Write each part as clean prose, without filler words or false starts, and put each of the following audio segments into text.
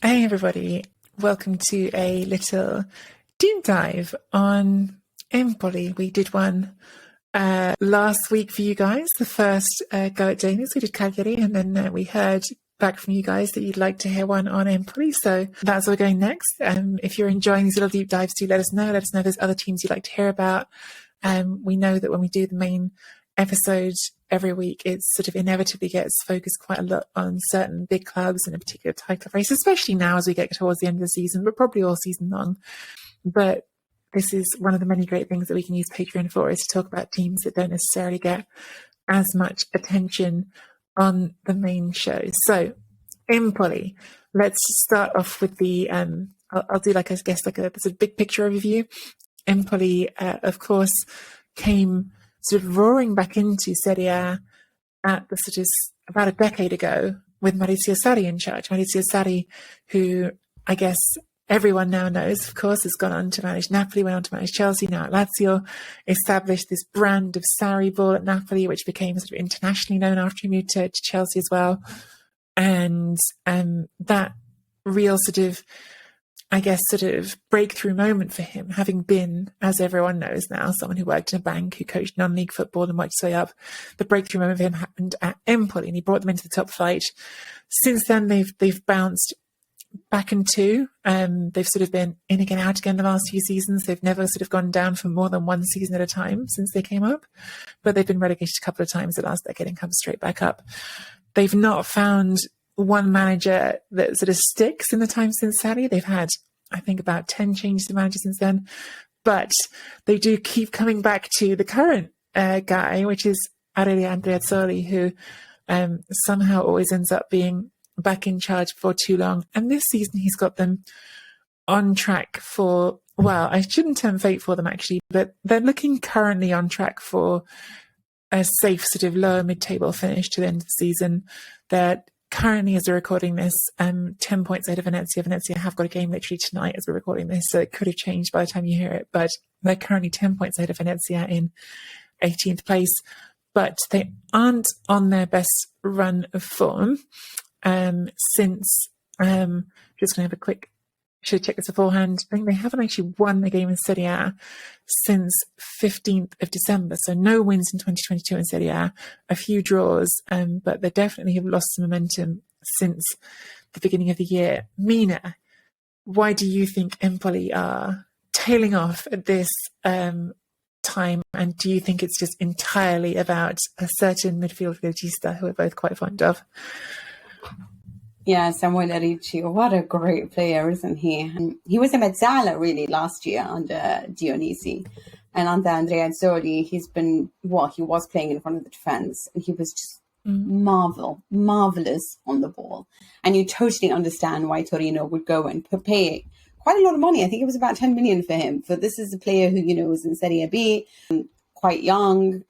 Hey everybody, welcome to a little deep dive on Empoli. We did one last week for you guys, the first go at doing this. We did Cagliari, and then we heard back from you guys that you'd like to hear one on Empoli. So that's where we're going next. If you're enjoying these little deep dives, do let us know. Let us know if there's other teams you'd like to hear about. We know that when we do the main episode every week, it sort of inevitably gets focused quite a lot on certain big clubs and a particular title race, especially now as we get towards the end of the season, but probably all season long. But this is one of the many great things that we can use Patreon for, is to talk about teams that don't necessarily get as much attention on the main show. So Empoli, let's start off with the I'll do like, I guess, like a big picture overview. Empoli, of course, came sort of roaring back into Serie A at the sort of about a decade ago with Maurizio Sarri in charge. Maurizio Sarri, who I guess everyone now knows, of course, has gone on to manage Napoli, went on to manage Chelsea, now at Lazio, established this brand of Sarri ball at Napoli, which became sort of internationally known after he moved to Chelsea as well. And that real sort of, I guess, sort of breakthrough moment for him, having been, as everyone knows now, someone who worked in a bank, who coached non-league football and worked his way up. The breakthrough moment for him happened at Empoli, and he brought them into the top flight. Since then, they've bounced back and two. They've sort of been in again, out again the last few seasons. They've never sort of gone down for more than one season at a time since they came up, but they've been relegated a couple of times the last decade and come straight back up. They've not found one manager that sort of sticks in the time since Sarri. They've had, I think, about 10 changes of manager since then, but they do keep coming back to the current guy, which is Andrea Azzurri, who somehow always ends up being back in charge for too long. And this season he's got them on track for, well, I shouldn't term fate for them actually, but they're looking currently on track for a safe sort of lower mid-table finish to the end of the season. They're currently, as we're recording this, 10 points ahead of Venezia. Venezia have got a game literally tonight as we're recording this, so it could have changed by the time you hear it, but they're currently 10 points ahead of Venezia in 18th place. But they aren't on their best run of form since, just going to have a quick, should check this beforehand. I think they haven't actually won the game in Serie A since 15th of December. So no wins in 2022 in Serie A, a few draws, but they definitely have lost some momentum since the beginning of the year. Mina, why do you think Empoli are tailing off at this time? And do you think it's just entirely about a certain midfield regista who we're both quite fond of? Yeah, Samuele Ricci, what a great player, isn't he? And he was a mezzala really last year under Dionisi. And under Andrea Azzurri, he was playing in front of the defence, and he was just marvellous on the ball. And you totally understand why Torino would go and pay quite a lot of money. I think it was about 10 million for him. For this is a player who, was in Serie B, quite young,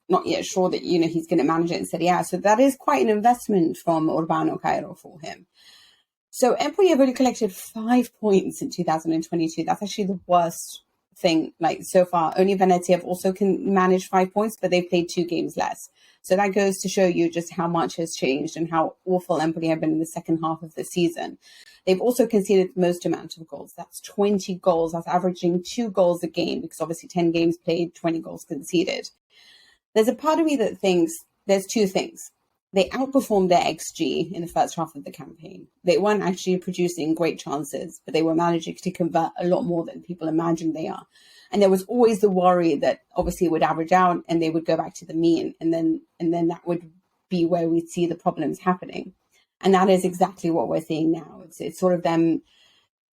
not yet sure that, he's going to manage it in Serie A. So that is quite an investment from Urbano Cairo for him. So Empoli have only collected 5 points in 2022. That's actually the worst thing, so far. Only Venezia have also can manage 5 points, but they've played 2 games less. So that goes to show you just how much has changed and how awful Empoli have been in the second half of the season. They've also conceded the most amount of goals. That's 20 goals. That's averaging 2 goals a game, because obviously 10 games played, 20 goals conceded. There's a part of me that thinks there's 2 things. They outperformed their XG in the first half of the campaign. They weren't actually producing great chances, but they were managing to convert a lot more than people imagined they are. And there was always the worry that obviously it would average out and they would go back to the mean. And then that would be where we'd see the problems happening. And that is exactly what we're seeing now. It's sort of them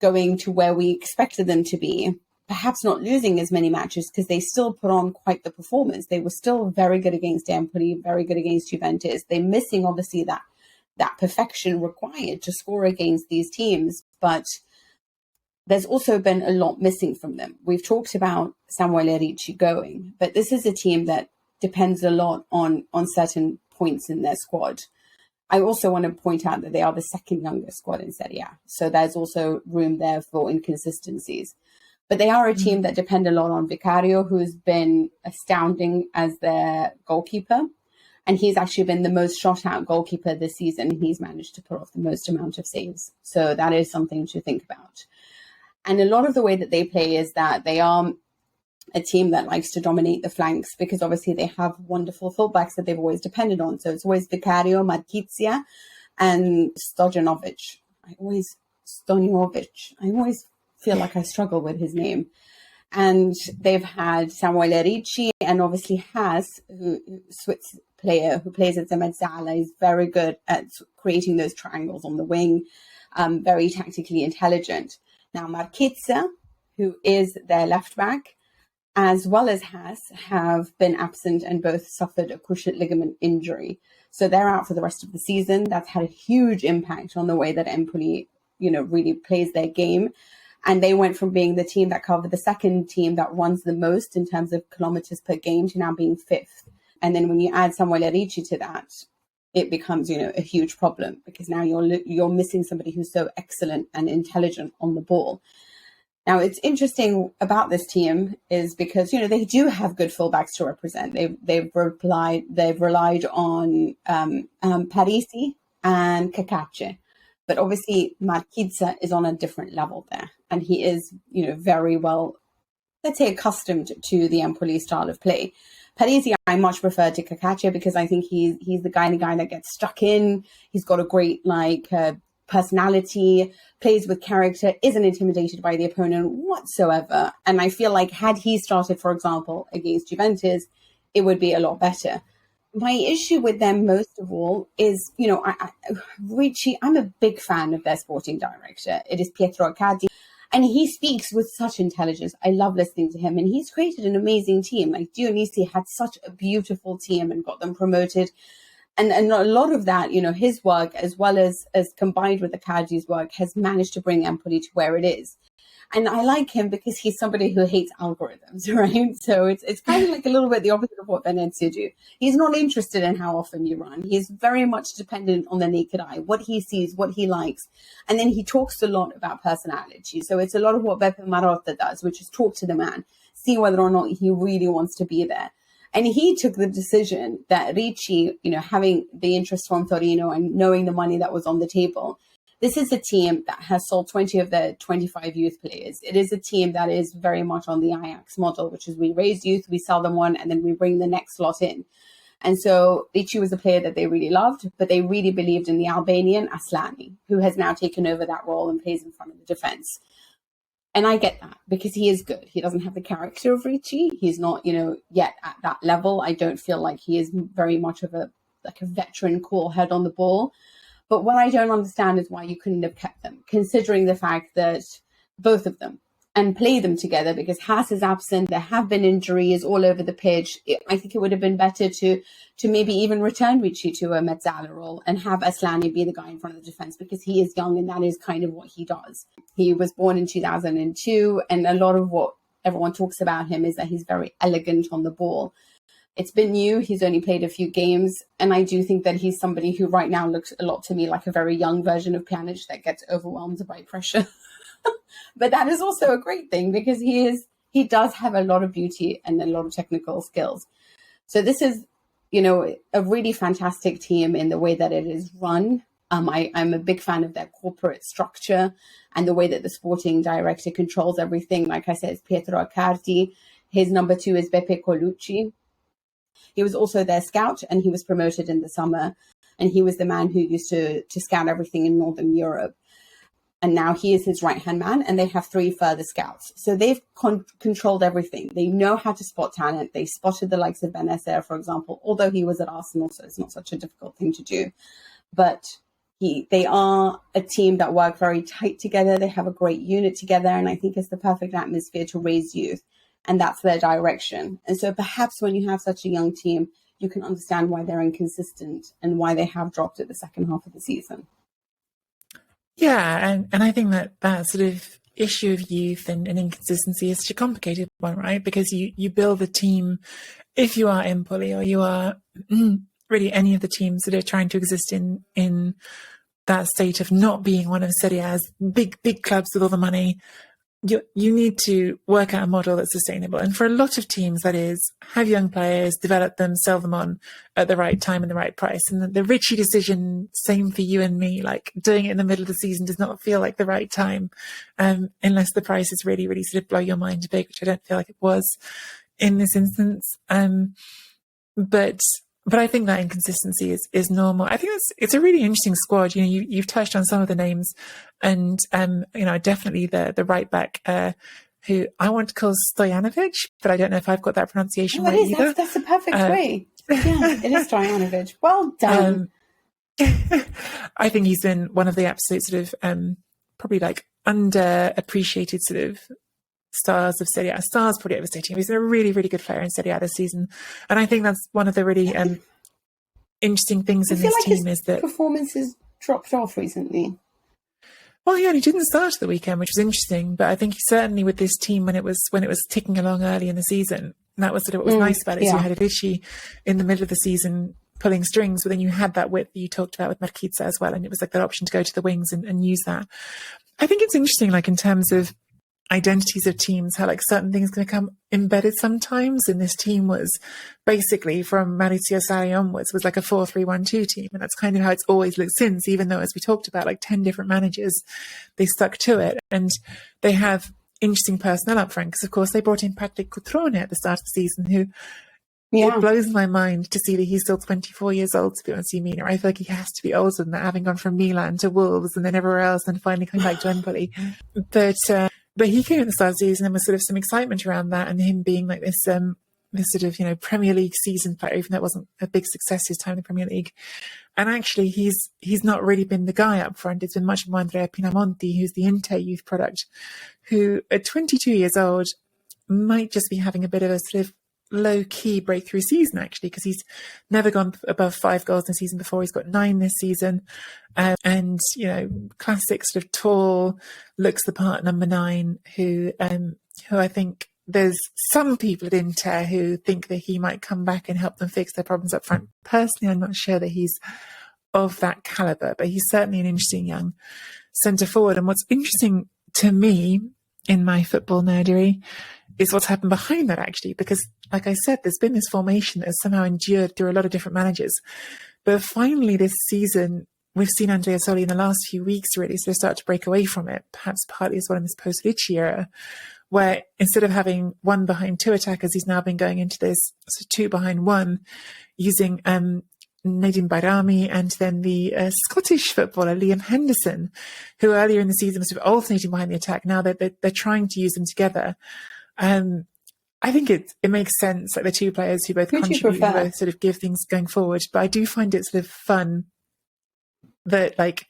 going to where we expected them to be, perhaps not losing as many matches because they still put on quite the performance. They were still very good against Empoli, very good against Juventus. They're missing, obviously, that perfection required to score against these teams. But there's also been a lot missing from them. We've talked about Samuele Ricci going, but this is a team that depends a lot on certain points in their squad. I also want to point out that they are the second youngest squad in Serie A. So there's also room there for inconsistencies. But they are a team that depend a lot on Vicario, who's been astounding as their goalkeeper. And he's actually been the most shot out goalkeeper this season. He's managed to put off the most amount of saves. So that is something to think about. And a lot of the way that they play is that they are a team that likes to dominate the flanks, because obviously they have wonderful fullbacks that they've always depended on. So it's always Vicario, Marquizia, and Stojanovic. I always feel like I struggle with his name. And they've had Samuele Ricci, and obviously Haas, Swiss player who plays at the mezzala, is very good at creating those triangles on the wing, very tactically intelligent. Now Marquezza, who is their left back, as well as Haas, have been absent and both suffered a cruciate ligament injury. So they're out for the rest of the season. That's had a huge impact on the way that Empoli, really plays their game. And they went from being the team that covered the second team that runs the most in terms of kilometers per game to now being fifth. And then when you add Samuele Ricci to that, it becomes, a huge problem, because now you're missing somebody who's so excellent and intelligent on the ball. Now, it's interesting about this team is because, they do have good fullbacks to represent. They've relied on Parisi and Cacace. But obviously, Marquizza is on a different level there. And he is, very well, let's say, accustomed to the Empoli style of play. Parisi, I much prefer to Cacace, because I think he's the guy that gets stuck in. He's got a great, personality, plays with character, isn't intimidated by the opponent whatsoever. And I feel like had he started, for example, against Juventus, it would be a lot better. My issue with them most of all is, Ricci, I'm a big fan of their sporting director. It is Pietro Accardi, and he speaks with such intelligence. I love listening to him, and he's created an amazing team. Like Dionisi had such a beautiful team and got them promoted. And a lot of that, his work, as well as combined with Accardi's work, has managed to bring Empoli to where it is. And I like him because he's somebody who hates algorithms, right? So it's kind of like a little bit the opposite of what Venezia do. He's not interested in how often you run. He's very much dependent on the naked eye, what he sees, what he likes. And then he talks a lot about personality. So it's a lot of what Beppe Marotta does, which is talk to the man, see whether or not he really wants to be there. And he took the decision that Ricci, having the interest from Torino and knowing the money that was on the table, this is a team that has sold 20 of their 25 youth players. It is a team that is very much on the Ajax model, which is we raise youth, we sell them one, and then we bring the next lot in. And so Ricci was a player that they really loved, but they really believed in the Albanian Aslani, who has now taken over that role and plays in front of the defense. And I get that, because he is good. He doesn't have the character of Ricci. He's not, yet at that level. I don't feel like he is very much of a veteran, cool head on the ball. But what I don't understand is why you couldn't have kept them, considering the fact that both of them, and play them together, because Haas is absent. There have been injuries all over the pitch. I think it would have been better to maybe even return Ricci to a mezzala role and have Aslani be the guy in front of the defense, because he is young and that is kind of what he does. He was born in 2002, and a lot of what everyone talks about him is that he's very elegant on the ball. It's been new. He's only played a few games. And I do think that he's somebody who right now looks a lot to me like a very young version of Pjanic that gets overwhelmed by pressure. But that is also a great thing, because he does have a lot of beauty and a lot of technical skills. So this is, a really fantastic team in the way that it is run. I'm a big fan of their corporate structure and the way that the sporting director controls everything. Like I said, it's Pietro Accardi. His number 2 is Beppe Colucci. He was also their scout, and he was promoted in the summer. And he was the man who used to scout everything in Northern Europe. And now he is his right-hand man, and they have 3 further scouts. So they've controlled everything. They know how to spot talent. They spotted the likes of Bennacer, for example, although he was at Arsenal, so it's not such a difficult thing to do. But they are a team that work very tight together. They have a great unit together, and I think it's the perfect atmosphere to raise youth. And that's their direction. And so perhaps when you have such a young team, you can understand why they're inconsistent and why they have dropped at the second half of the season. Yeah, and I think that sort of issue of youth and inconsistency is such a complicated one, right? Because you build a team, if you are Empoli or you are really any of the teams that are trying to exist in that state of not being one of Serie A's big clubs with all the money, you need to work out a model that's sustainable. And for a lot of teams, that is, have young players, develop them, sell them on at the right time and the right price. And the Richie decision, same for you and me, like doing it in the middle of the season does not feel like the right time, unless the prices really, really sort of blow your mind big, which I don't feel like it was in this instance. But I think that inconsistency is normal. I think it's a really interesting squad. You know, you've touched on some of the names, and definitely the right back who I want to call Stojanovic, but I don't know if I've got that pronunciation right either. That's a perfect way. Yeah, it is Stojanovic. Well done. I think he's been one of the absolute sort of probably like underappreciated sort of stars of Serie A. Stars probably overstating him. He's been a really, really good player in Serie A this season. And I think that's one of the really interesting things in this team is that performances dropped off recently. Well, yeah, he didn't start at the weekend, which was interesting. But I think he certainly with this team when it was ticking along early in the season, that was sort of what was nice about it. Yeah. So you had Richie in the middle of the season pulling strings, but then you had that width that you talked about with Marquinhos as well, and it was like that option to go to the wings and use that. I think it's interesting, like in terms of identities of teams, how like certain things can become embedded sometimes. And this team was basically from Maurizio Sarri onwards was like a 4-3-1-2 team, and that's kind of how it's always looked since, even though, as we talked about, like 10 different managers, they stuck to it. And they have interesting personnel up front because of course they brought in Patrick Cutrone at the start of the season, who it blows my mind to see that he's still 24 years old, to be honest with you, Mina. I feel like he has to be older than that, having gone from Milan to Wolves and then everywhere else and finally coming back to Empoli. But he came at the start of the season and was sort of some excitement around that, and him being like this sort of, Premier League season player, even though it wasn't a big success his time in the Premier League. And actually, he's not really been the guy up front. It's been much more Andrea Pinamonti, who's the Inter youth product, who at 22 years old might just be having a bit of a sort of low-key breakthrough season, actually, because he's never gone above 5 goals in a season before. He's got 9 this season. And, classic sort of tall, looks the part number 9, who I think there's some people at Inter who think that he might come back and help them fix their problems up front. Personally, I'm not sure that he's of that caliber, but he's certainly an interesting young centre forward. And what's interesting to me in my football nerdery is what's happened behind that, actually, because like I said, there's been this formation that has somehow endured through a lot of different managers. But finally this season, we've seen Andrea Soli in the last few weeks really sort of start to break away from it, perhaps partly as well in this post-Ricci era, where instead of having 1 behind 2 attackers, he's now been going into this sort of 2 behind 1, using Nadim Bayrami and then the Scottish footballer Liam Henderson, who earlier in the season was sort of alternating behind the attack. Now they're trying to use them together. I think it makes sense, like the 2 players who both contribute and both sort of give things going forward. But I do find it sort of fun that, like,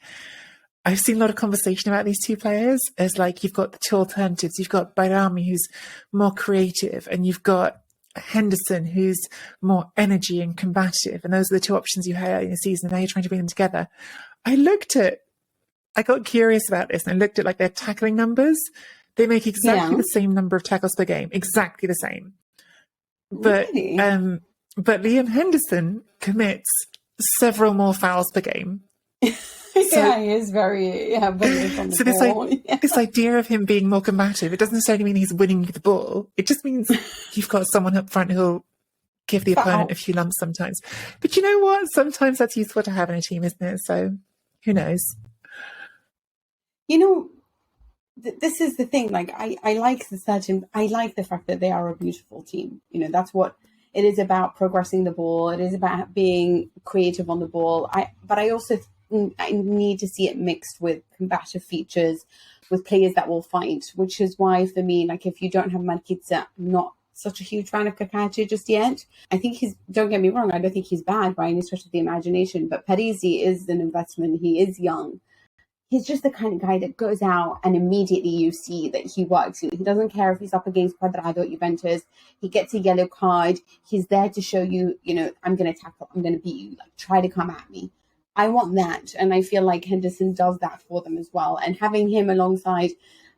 I've seen a lot of conversation about these 2 players as, like, you've got the 2 alternatives. You've got Bayrami, who's more creative, and you've got Henderson, who's more energy and combative. And those are the 2 options you had in the season, and now you're trying to bring them together. I got curious about this, and I looked at, like, their tackling numbers. They make exactly the same number of tackles per game, exactly the same. But really? But Liam Henderson commits several more fouls per game. He is very on the ball. This idea of him being more combative, it doesn't necessarily mean he's winning the ball. It just means you've got someone up front who'll give the opponent a few lumps sometimes. But you know what? Sometimes that's useful to have in a team, isn't it? So who knows? This is the thing. Like, I like the fact that they are a beautiful team. That's what it is about, progressing the ball. It is about being creative on the ball. But I also I need to see it mixed with combative features, with players that will fight, which is why for me, like, if you don't have Marquinhos, I'm not such a huge fan of Kakati just yet. I think don't get me wrong, I don't think he's bad by any stretch of the imagination, but Parisi is an investment. He is young. He's just the kind of guy that goes out and immediately you see that he works. He doesn't care if he's up against Cuadrado at Juventus. He gets a yellow card. He's there to show you, I'm going to tackle, I'm going to beat you, like, try to come at me. I want that. And I feel like Henderson does that for them as well. And having him alongside,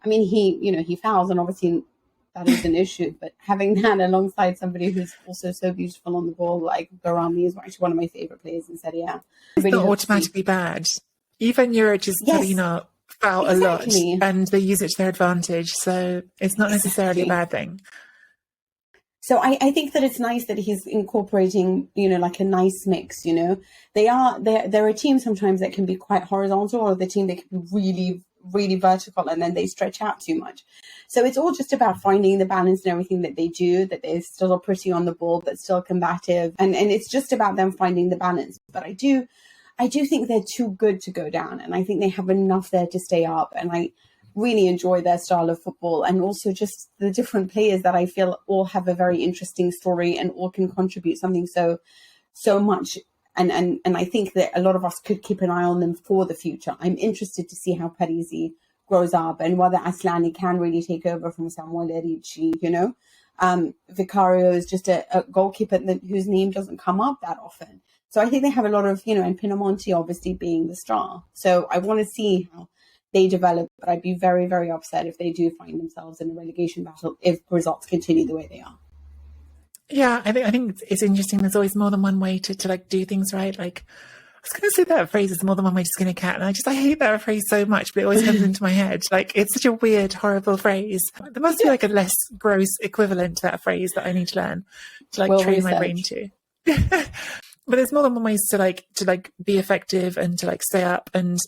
I mean, he fouls, and obviously that is an issue, but having that alongside somebody who's also so beautiful on the ball, like Bayrami, is actually one of my favorite players in Serie A. It's not automatically bad. Even Juric's Torino spout a lot, Exactly. and they use it to their advantage. So it's not necessarily a Exactly. bad thing. So I think that it's nice that he's incorporating, like a nice mix, there are a team sometimes that can be quite horizontal, or the team that can be really, really vertical, and then they stretch out too much. So it's all just about finding the balance in everything that they do, that they're still pretty on the ball, but still combative. And it's just about them finding the balance. But I do think they're too good to go down. And I think they have enough there to stay up. And I really enjoy their style of football, and also just the different players that I feel all have a very interesting story and all can contribute something so much. And I think that a lot of us could keep an eye on them for the future. I'm interested to see how Parisi grows up and whether Aslani can really take over from Samuel Erici, Vicario is just a goalkeeper whose name doesn't come up that often. So I think they have a lot of, and Pinamonti obviously being the star. So I want to see how they develop, but I'd be very, very upset if they do find themselves in a relegation battle if results continue the way they are. Yeah, I think it's interesting. There's always more than one way to like do things, right? Like, I was going to say that phrase is more than one way to skin a cat, and I hate that phrase so much, but it always comes into my head. Like, it's such a weird, horrible phrase. There must be like a less gross equivalent to that phrase that I need to learn to like train my brain to. But there's more than one ways to be effective and to like stay up. And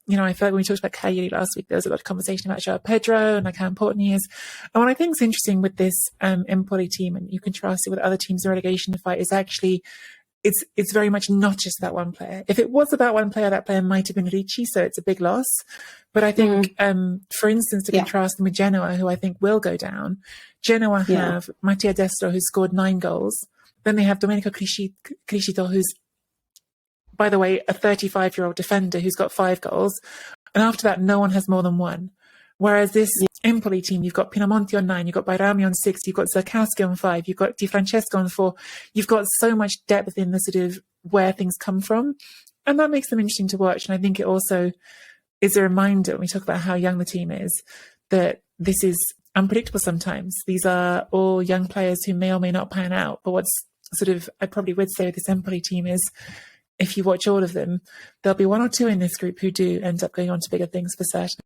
I feel like when we talked about Cagliari last week, there was a lot of conversation about Joao Pedro and like how important he is. And what I think is interesting with this Empoli team, and you contrast it with other teams in relegation fight, is actually it's very much not just that one player. If it was about one player, that player might have been Ricci, so it's a big loss. But I think, for instance, to contrast them with Genoa, who I think will go down, Genoa have Mattia Destro, who scored 9 goals. Then they have Domenico Criscito, who's, by the way, a 35-year-old defender who's got 5 goals. And after that, no one has more than 1. Whereas this Empoli team, you've got Pinamonti on 9, you've got Bairami on 6, you've got Zerkowski on 5, you've got Di Francesco on 4. You've got so much depth in the sort of where things come from. And that makes them interesting to watch. And I think it also is a reminder when we talk about how young the team is, that this is unpredictable sometimes. These are all young players who may or may not pan out. But what's sort of, I probably would say with this Empoli team is, if you watch all of them, there'll be 1 or 2 in this group who do end up going on to bigger things for certain.